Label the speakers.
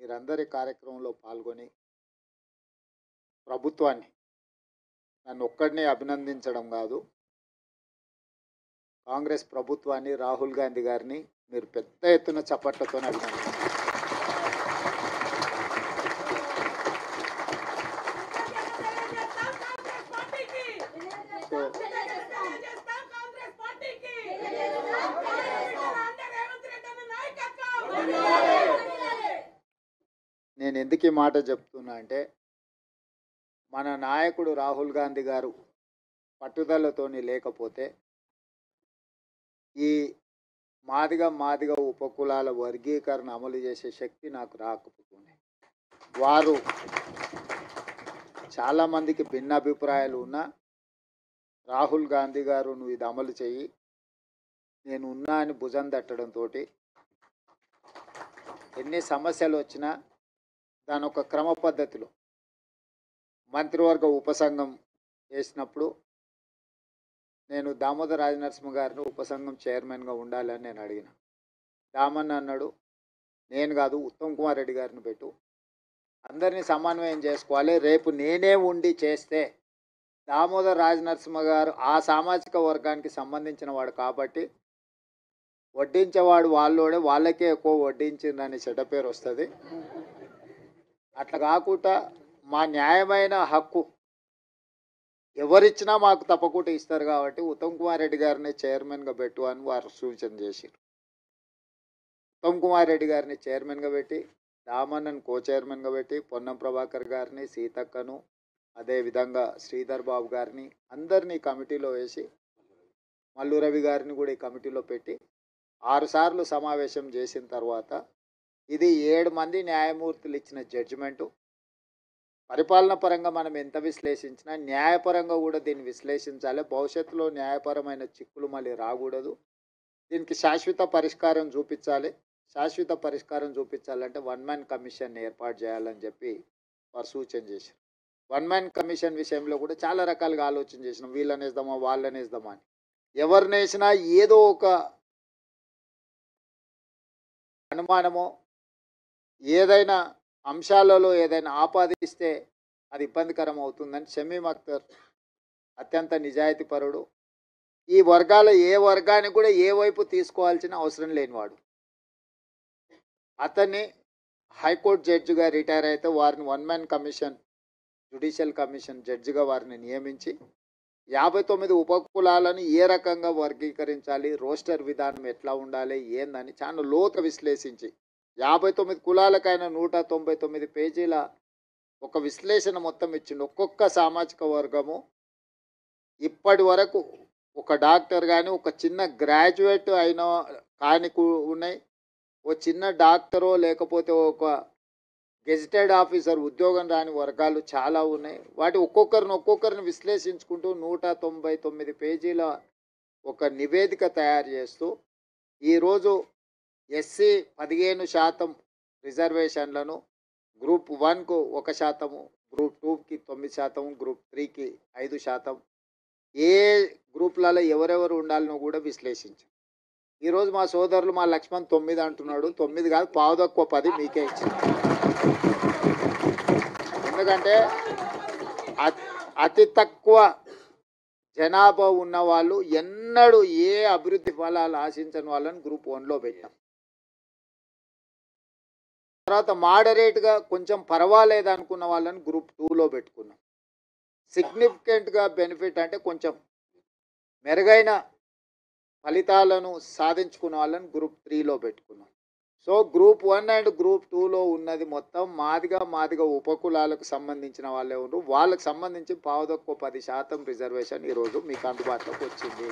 Speaker 1: మీరందరి కార్యక్రమంలో పాల్గొని ప్రభుత్వాన్ని నన్ను ఒక్కడినే అభినందించడం కాదు, కాంగ్రెస్ ప్రభుత్వాన్ని, రాహుల్ గాంధీ గారిని మీరు పెద్ద ఎత్తున చప్పట్లతో అభినందించారు. నేను ఎందుకు ఈ మాట చెప్తున్నా అంటే, మన నాయకుడు రాహుల్ గాంధీ గారు పట్టుదలతోని లేకపోతే ఈ మాదిగ ఉపకులాల వర్గీకరణ అమలు చేసే శక్తి నాకు రాకపోతుంది. వారు చాలామందికి భిన్న అభిప్రాయాలు ఉన్నా రాహుల్ గాంధీ గారు నువ్వు ఇది అమలు చెయ్యి, నేను ఉన్నా అని భుజం తట్టడంతో ఎన్ని సమస్యలు వచ్చినా దాని ఒక క్రమ పద్ధతిలో మంత్రివర్గ ఉపసంఘం వేసినప్పుడు నేను దామోదర్ రాజనరసింహ గారిని ఉపసంఘం చైర్మన్గా ఉండాలని నేను అడిగిన. దామన్న అన్నాడు, నేను కాదు ఉత్తమ్ కుమార్ రెడ్డి గారిని పెట్టు, అందరినీ సమన్వయం చేసుకోవాలి, రేపు నేనే ఉండి చేస్తే దామోదర్ రాజనరసింహ గారు ఆ సామాజిక వర్గానికి సంబంధించిన వాడు కాబట్టి వడ్డించేవాడు వాళ్ళోడే, వాళ్ళకే ఎక్కువ వడ్డించిందని చెడ్డ పేరు వస్తుంది. అట్లా కాకుండా మా న్యాయమైన హక్కు ఎవరిచ్చినా మాకు తప్పకుండా ఇస్తారు కాబట్టి ఉత్తమ్ కుమార్ రెడ్డి గారిని చైర్మన్గా పెట్టు అని వారు సూచన చేశారు. ఉత్తమ్ కుమార్ రెడ్డి గారిని చైర్మన్గా పెట్టి, దామన్నను కో చైర్మన్గా పెట్టి, పొన్నం ప్రభాకర్ గారిని, సీతక్కను, అదేవిధంగా శ్రీధర్ బాబు గారిని అందరినీ కమిటీలో వేసి, మల్లు రవి గారిని కూడా ఈ కమిటీలో పెట్టి 6 సార్లు సమావేశం చేసిన తర్వాత ఇది 7 మంది న్యాయమూర్తులు ఇచ్చిన జడ్జిమెంటు. పరిపాలన పరంగా మనం ఎంత విశ్లేషించినా న్యాయపరంగా కూడా దీన్ని విశ్లేషించాలి. భవిష్యత్తులో న్యాయపరమైన చిక్కులు మళ్ళీ రాకూడదు. దీనికి శాశ్వత పరిష్కారం చూపించాలి. శాశ్వత పరిష్కారం చూపించాలంటే 1 మ్యాన్ కమిషన్ ఏర్పాటు చేయాలని చెప్పి వారు సూచన చేశారు. 1 మ్యాన్ కమిషన్ విషయంలో కూడా చాలా రకాలుగా ఆలోచన చేసినాం. వీళ్ళని వేద్దామా, వాళ్ళని వేద్దామా అని. ఎవరిని వేసినా ఏదో ఒక అనుమానమో ఏదైనా అంశాలలో ఏదైనా ఆపాదిస్తే అది ఇబ్బందికరం అవుతుందని షమీమ్ అఖ్తర్ అత్యంత నిజాయితీపరుడు, ఈ వర్గాల ఏ వర్గానికి కూడా ఏ వైపు తీసుకోవాల్సిన అవసరం లేనివాడు. అతన్ని హైకోర్టు జడ్జిగా రిటైర్ అయితే వారిని 1 మ్యాన్ కమిషన్, జ్యుడిషియల్ కమిషన్ జడ్జిగా వారిని నియమించి 59 ఉపకులాలను ఏ రకంగా వర్గీకరించాలి, రోస్టర్ విధానం ఎట్లా ఉండాలి ఏందని చాలా లోతు విశ్లేషించి 59 కులాలకైనా 199 పేజీల ఒక విశ్లేషణ మొత్తం ఇచ్చిండు. ఒక్కొక్క సామాజిక వర్గము ఇప్పటి వరకు ఒక డాక్టర్ కానీ, ఒక చిన్న గ్రాడ్యుయేట్ అయిన కాని ఉన్నాయి, ఓ చిన్న డాక్టరో లేకపోతే ఒక గెజిటెడ్ ఆఫీసర్ ఉద్యోగం రాని వర్గాలు చాలా ఉన్నాయి. వాటి ఒక్కొక్కరిని విశ్లేషించుకుంటూ 199 పేజీల ఒక నివేదిక తయారు చేస్తూ ఈరోజు ఎస్సీ 15% రిజర్వేషన్లను గ్రూప్ 1కు 1%, గ్రూప్ 2కి 9%, గ్రూప్ 3కి 5%, ఏ గ్రూప్లలో ఎవరెవరు ఉండాలనో కూడా విశ్లేషించాం. ఈరోజు మా సోదరులు మా లక్ష్మణ్ 9 అంటున్నాడు. 9 కాదు, 10 మీకే ఇచ్చింది. ఎందుకంటే అతి తక్కువ జనాభా ఉన్న వాళ్ళు ఎన్నడూ ఏ అభివృద్ధి ఫలాలు ఆశించని వాళ్ళని గ్రూప్ 1లో పెట్టాం. తర్వాత మోడరేట్గా కొంచెం పర్వాలేదు అనుకున్న వాళ్ళని గ్రూప్ 2లో పెట్టుకున్నాం. సిగ్నిఫికెంట్గా బెనిఫిట్ అంటే కొంచెం మెరుగైన ఫలితాలను సాధించుకున్న వాళ్ళని గ్రూప్ 3లో పెట్టుకున్నాం. సో గ్రూప్ 1 అండ్ గ్రూప్ 2లో ఉన్నది మొత్తం మాదిగ ఉపకులాలకు సంబంధించిన వాళ్ళే ఉన్నారు. వాళ్ళకి సంబంధించి 10% రిజర్వేషన్ ఈరోజు మీకు అందుబాటులోకి వచ్చింది.